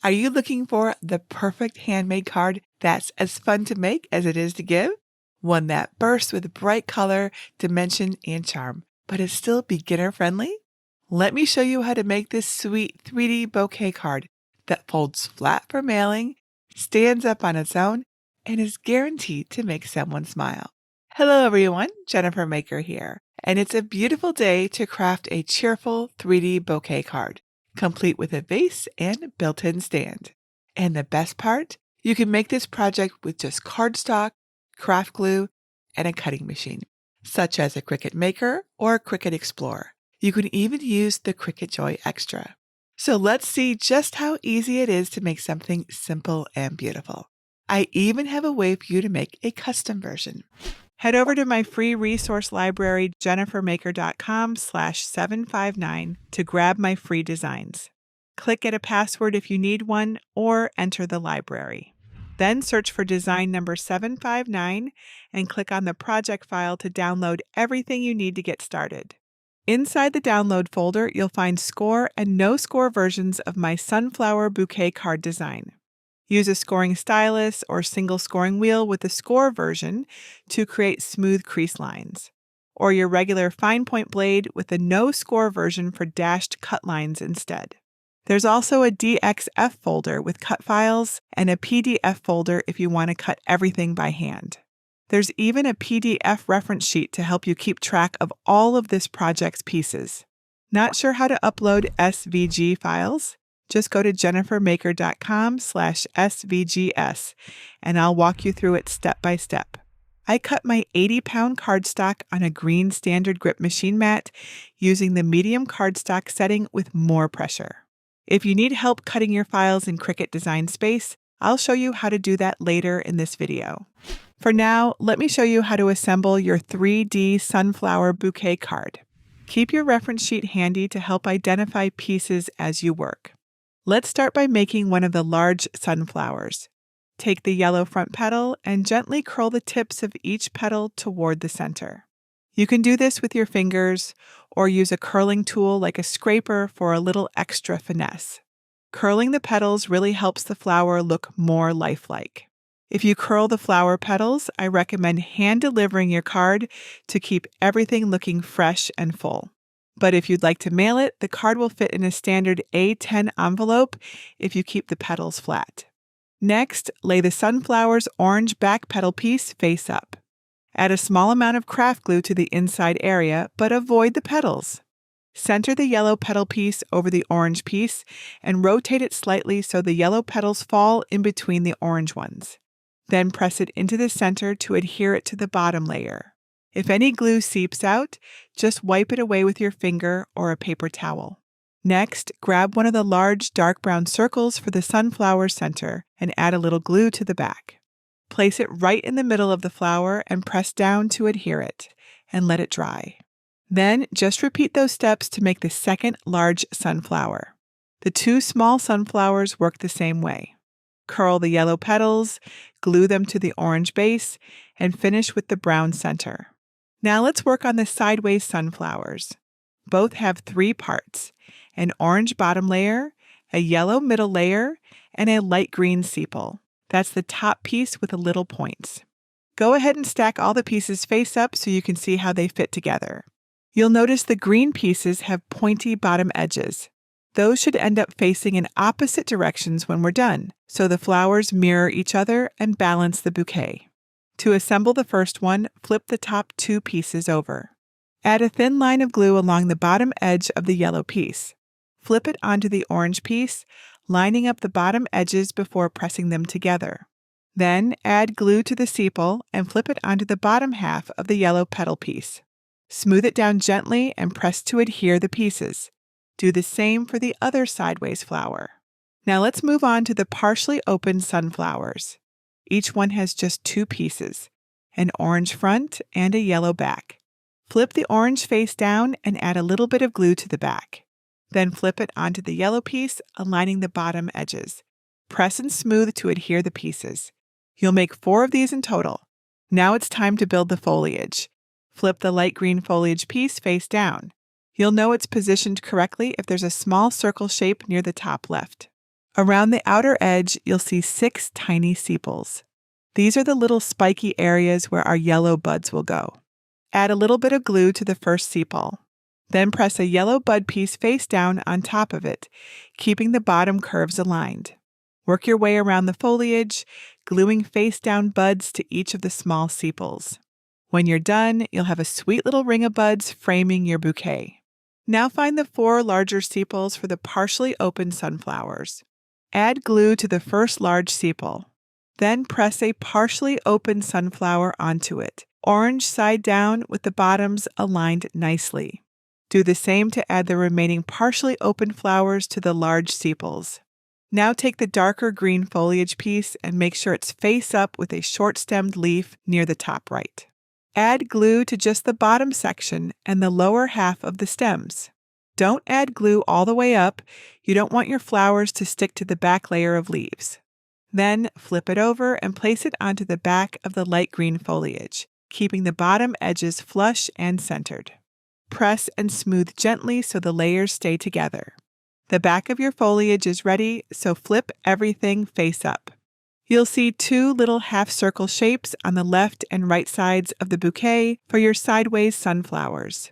Are you looking for the perfect handmade card that's as fun to make as it is to give? One that bursts with bright color, dimension, and charm, but is still beginner-friendly? Let me show you how to make this sweet 3D bouquet card that folds flat for mailing, stands up on its own, and is guaranteed to make someone smile. Hello everyone, JenniferMaker here, and it's a beautiful day to craft a cheerful 3D bouquet card, complete with a vase and built-in stand. And the best part? You can make this project with just cardstock, craft glue, and a cutting machine, such as a Cricut Maker or a Cricut Explorer. You can even use the Cricut Joy Extra. So let's see just how easy it is to make something simple and beautiful. I even have a way for you to make a custom version. Head over to my free resource library, JenniferMaker.com/759 to grab my free designs. Click Get a password if you need one, or enter the library. Then search for design number 759 and click on the project file to download everything you need to get started. Inside the download folder, you'll find score and no score versions of my sunflower bouquet card design. Use a scoring stylus or single scoring wheel with the score version to create smooth crease lines, or your regular fine point blade with the no score version for dashed cut lines instead. There's also a DXF folder with cut files and a PDF folder if you want to cut everything by hand. There's even a PDF reference sheet to help you keep track of all of this project's pieces. Not sure how to upload SVG files? Just go to JenniferMaker.com/SVGS and I'll walk you through it step by step. I cut my 80-pound cardstock on a green standard grip machine mat using the medium cardstock setting with more pressure. If you need help cutting your files in Cricut Design Space, I'll show you how to do that later in this video. For now, let me show you how to assemble your 3D sunflower bouquet card. Keep your reference sheet handy to help identify pieces as you work. Let's start by making one of the large sunflowers. Take the yellow front petal and gently curl the tips of each petal toward the center. You can do this with your fingers or use a curling tool like a scraper for a little extra finesse. Curling the petals really helps the flower look more lifelike. If you curl the flower petals, I recommend hand-delivering your card to keep everything looking fresh and full. But if you'd like to mail it, the card will fit in a standard A10 envelope if you keep the petals flat. Next, lay the sunflower's orange back petal piece face up. Add a small amount of craft glue to the inside area, but avoid the petals. Center the yellow petal piece over the orange piece and rotate it slightly so the yellow petals fall in between the orange ones. Then press it into the center to adhere it to the bottom layer. If any glue seeps out, just wipe it away with your finger or a paper towel. Next, grab one of the large dark brown circles for the sunflower center and add a little glue to the back. Place it right in the middle of the flower and press down to adhere it, and let it dry. Then just repeat those steps to make the second large sunflower. The two small sunflowers work the same way. Curl the yellow petals, glue them to the orange base, and finish with the brown center. Now let's work on the sideways sunflowers. Both have 3 parts: an orange bottom layer, a yellow middle layer, and a light green sepal. That's the top piece with the little points. Go ahead and stack all the pieces face up so you can see how they fit together. You'll notice the green pieces have pointy bottom edges. Those should end up facing in opposite directions when we're done, so the flowers mirror each other and balance the bouquet. To assemble the first one, flip the top 2 pieces over. Add a thin line of glue along the bottom edge of the yellow piece. Flip it onto the orange piece, lining up the bottom edges before pressing them together. Then add glue to the sepal and flip it onto the bottom half of the yellow petal piece. Smooth it down gently and press to adhere the pieces. Do the same for the other sideways flower. Now let's move on to the partially open sunflowers. Each one has just 2 pieces, an orange front and a yellow back. Flip the orange face down and add a little bit of glue to the back. Then flip it onto the yellow piece, aligning the bottom edges. Press and smooth to adhere the pieces. You'll make 4 of these in total. Now it's time to build the foliage. Flip the light green foliage piece face down. You'll know it's positioned correctly if there's a small circle shape near the top left. Around the outer edge, you'll see 6 tiny sepals. These are the little spiky areas where our yellow buds will go. Add a little bit of glue to the first sepal. Then press a yellow bud piece face down on top of it, keeping the bottom curves aligned. Work your way around the foliage, gluing face down buds to each of the small sepals. When you're done, you'll have a sweet little ring of buds framing your bouquet. Now find the 4 larger sepals for the partially open sunflowers. Add glue to the first large sepal. Then press a partially open sunflower onto it, orange side down with the bottoms aligned nicely. Do the same to add the remaining partially open flowers to the large sepals. Now take the darker green foliage piece and make sure it's face up with a short-stemmed leaf near the top right. Add glue to just the bottom section and the lower half of the stems. Don't add glue all the way up. You don't want your flowers to stick to the back layer of leaves. Then flip it over and place it onto the back of the light green foliage, keeping the bottom edges flush and centered. Press and smooth gently so the layers stay together. The back of your foliage is ready, so flip everything face up. You'll see 2 little half-circle shapes on the left and right sides of the bouquet for your sideways sunflowers.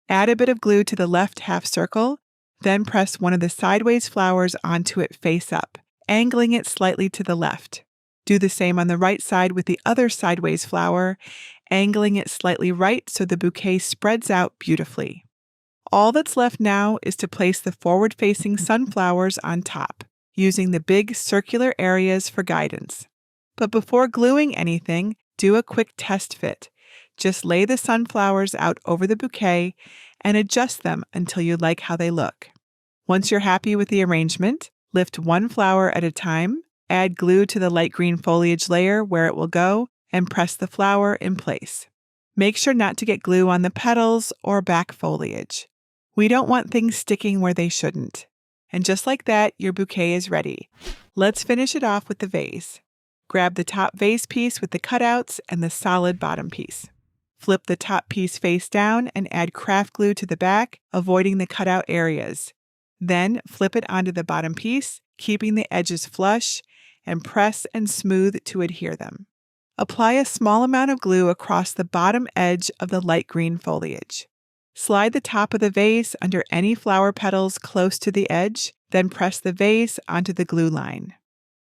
Add a bit of glue to the left half circle, then press one of the sideways flowers onto it face up, angling it slightly to the left. Do the same on the right side with the other sideways flower, angling it slightly right so the bouquet spreads out beautifully. All that's left now is to place the forward-facing sunflowers on top, using the big circular areas for guidance. But before gluing anything, do a quick test fit. Just lay the sunflowers out over the bouquet and adjust them until you like how they look. Once you're happy with the arrangement, lift one flower at a time, add glue to the light green foliage layer where it will go, and press the flower in place. Make sure not to get glue on the petals or back foliage. We don't want things sticking where they shouldn't. And just like that, your bouquet is ready. Let's finish it off with the vase. Grab the top vase piece with the cutouts and the solid bottom piece. Flip the top piece face down and add craft glue to the back, avoiding the cutout areas. Then flip it onto the bottom piece, keeping the edges flush, and press and smooth to adhere them. Apply a small amount of glue across the bottom edge of the light green foliage. Slide the top of the vase under any flower petals close to the edge, then press the vase onto the glue line.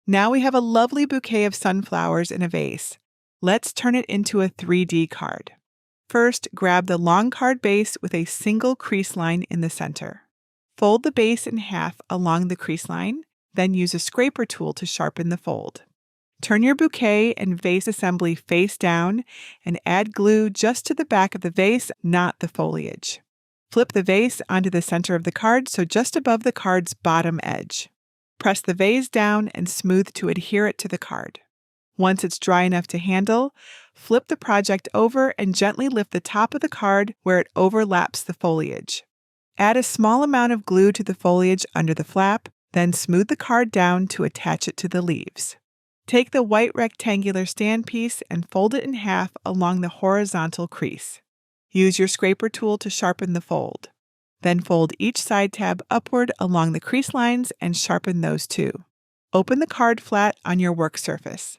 Now we have a lovely bouquet of sunflowers in a vase. Let's turn it into a 3D card. First, grab the long card base with a single crease line in the center. Fold the base in half along the crease line, then use a scraper tool to sharpen the fold. Turn your bouquet and vase assembly face down and add glue just to the back of the vase, not the foliage. Flip the vase onto the center of the card, so just above the card's bottom edge. Press the vase down and smooth to adhere it to the card. Once it's dry enough to handle, flip the project over and gently lift the top of the card where it overlaps the foliage. Add a small amount of glue to the foliage under the flap, then smooth the card down to attach it to the leaves. Take the white rectangular stand piece and fold it in half along the horizontal crease. Use your scraper tool to sharpen the fold. Then fold each side tab upward along the crease lines and sharpen those too. Open the card flat on your work surface.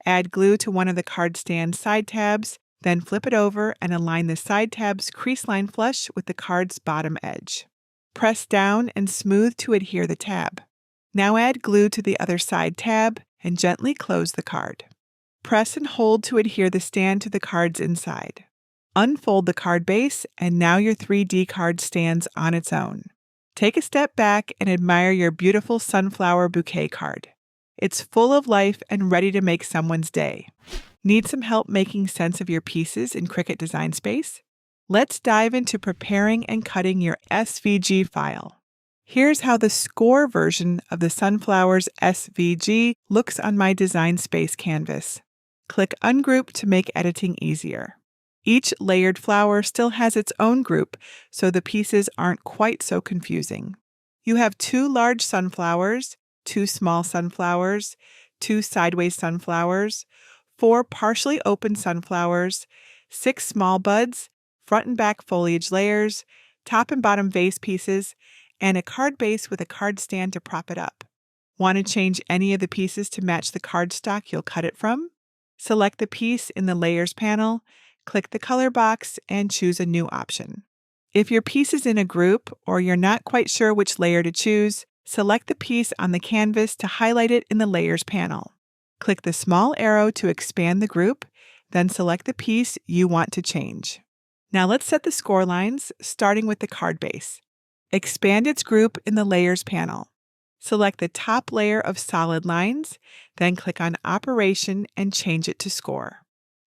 Add glue to one of the card stand side tabs, then flip it over and align the side tab's crease line flush with the card's bottom edge. Press down and smooth to adhere the tab. Now add glue to the other side tab and gently close the card. Press and hold to adhere the stand to the card's inside. Unfold the card base, and now your 3D card stands on its own. Take a step back and admire your beautiful sunflower bouquet card. It's full of life and ready to make someone's day. Need some help making sense of your pieces in Cricut Design Space? Let's dive into preparing and cutting your SVG file. Here's how the score version of the Sunflowers SVG looks on my Design Space canvas. Click Ungroup to make editing easier. Each layered flower still has its own group, so the pieces aren't quite so confusing. You have 2 large sunflowers, 2 small sunflowers, 2 sideways sunflowers, 4 partially open sunflowers, 6 small buds, front and back foliage layers, top and bottom vase pieces, and a card base with a card stand to prop it up. Want to change any of the pieces to match the cardstock you'll cut it from? Select the piece in the Layers panel, click the color box, and choose a new option. If your piece is in a group or you're not quite sure which layer to choose, select the piece on the canvas to highlight it in the Layers panel. Click the small arrow to expand the group, then select the piece you want to change. Now let's set the score lines, starting with the card base. Expand its group in the Layers panel. Select the top layer of solid lines, then click on Operation and change it to Score.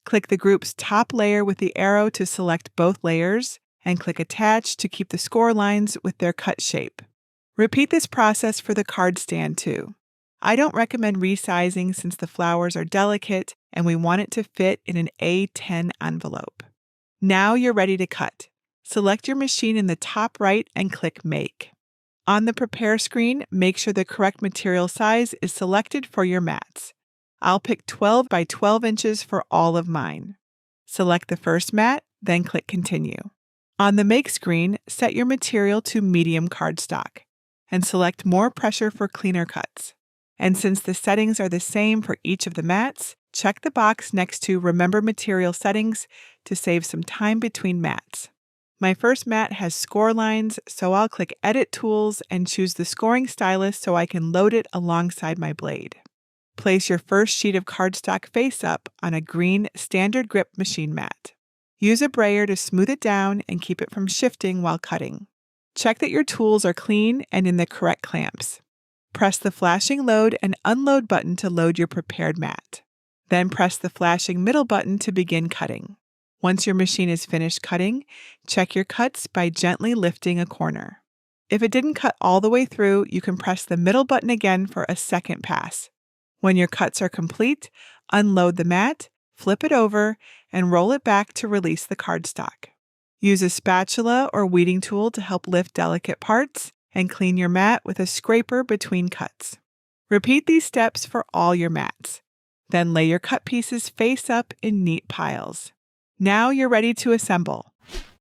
Click the group's top layer with the arrow to select both layers, and click Attach to keep the score lines with their cut shape. Repeat this process for the card stand too. I don't recommend resizing since the flowers are delicate and we want it to fit in an A10 envelope. Now you're ready to cut. Select your machine in the top right and click Make. On the Prepare screen, make sure the correct material size is selected for your mats. I'll pick 12 by 12 inches for all of mine. Select the first mat, then click Continue. On the Make screen, set your material to medium cardstock and select More Pressure for cleaner cuts. And since the settings are the same for each of the mats, check the box next to Remember Material Settings to save some time between mats. My first mat has score lines, so I'll click Edit Tools and choose the scoring stylus so I can load it alongside my blade. Place your first sheet of cardstock face up on a green standard grip machine mat. Use a brayer to smooth it down and keep it from shifting while cutting. Check that your tools are clean and in the correct clamps. Press the flashing Load and Unload button to load your prepared mat. Then press the flashing middle button to begin cutting. Once your machine is finished cutting, check your cuts by gently lifting a corner. If it didn't cut all the way through, you can press the middle button again for a second pass. When your cuts are complete, unload the mat, flip it over, and roll it back to release the cardstock. Use a spatula or weeding tool to help lift delicate parts, and clean your mat with a scraper between cuts. Repeat these steps for all your mats. Then lay your cut pieces face up in neat piles. Now you're ready to assemble.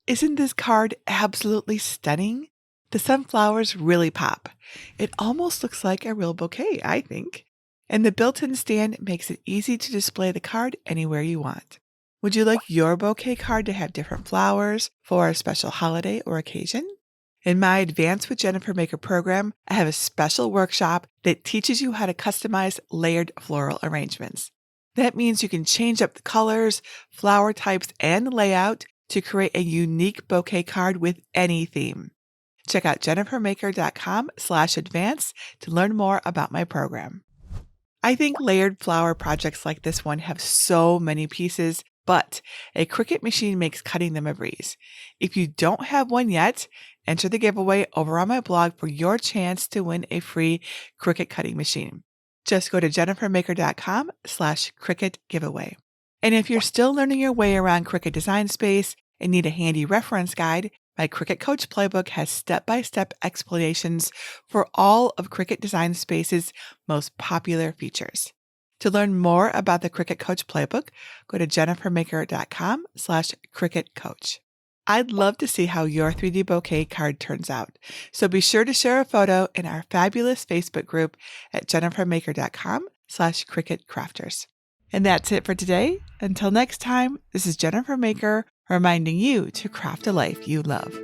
Isn't this card absolutely stunning? The sunflowers really pop. It almost looks like a real bouquet, I think. And the built-in stand makes it easy to display the card anywhere you want. Would you like your bouquet card to have different flowers for a special holiday or occasion? In my Advanced with JenniferMaker program, I have a special workshop that teaches you how to customize layered floral arrangements. That means you can change up the colors, flower types, and layout to create a unique bouquet card with any theme. Check out JenniferMaker.com/advance to learn more about my program. I think layered flower projects like this one have so many pieces, but a Cricut machine makes cutting them a breeze. If you don't have one yet, enter the giveaway over on my blog for your chance to win a free Cricut cutting machine. Just go to JenniferMaker.com/Cricut giveaway. And if you're still learning your way around Cricut Design Space and need a handy reference guide, my Cricut Coach Playbook has step-by-step explanations for all of Cricut Design Space's most popular features. To learn more about the Cricut Coach Playbook, go to JenniferMaker.com/Cricut Coach. I'd love to see how your 3D bouquet card turns out, so be sure to share a photo in our fabulous Facebook group at JenniferMaker.com/Cricut Crafters. And that's it for today. Until next time, this is Jennifer Maker reminding you to craft a life you love.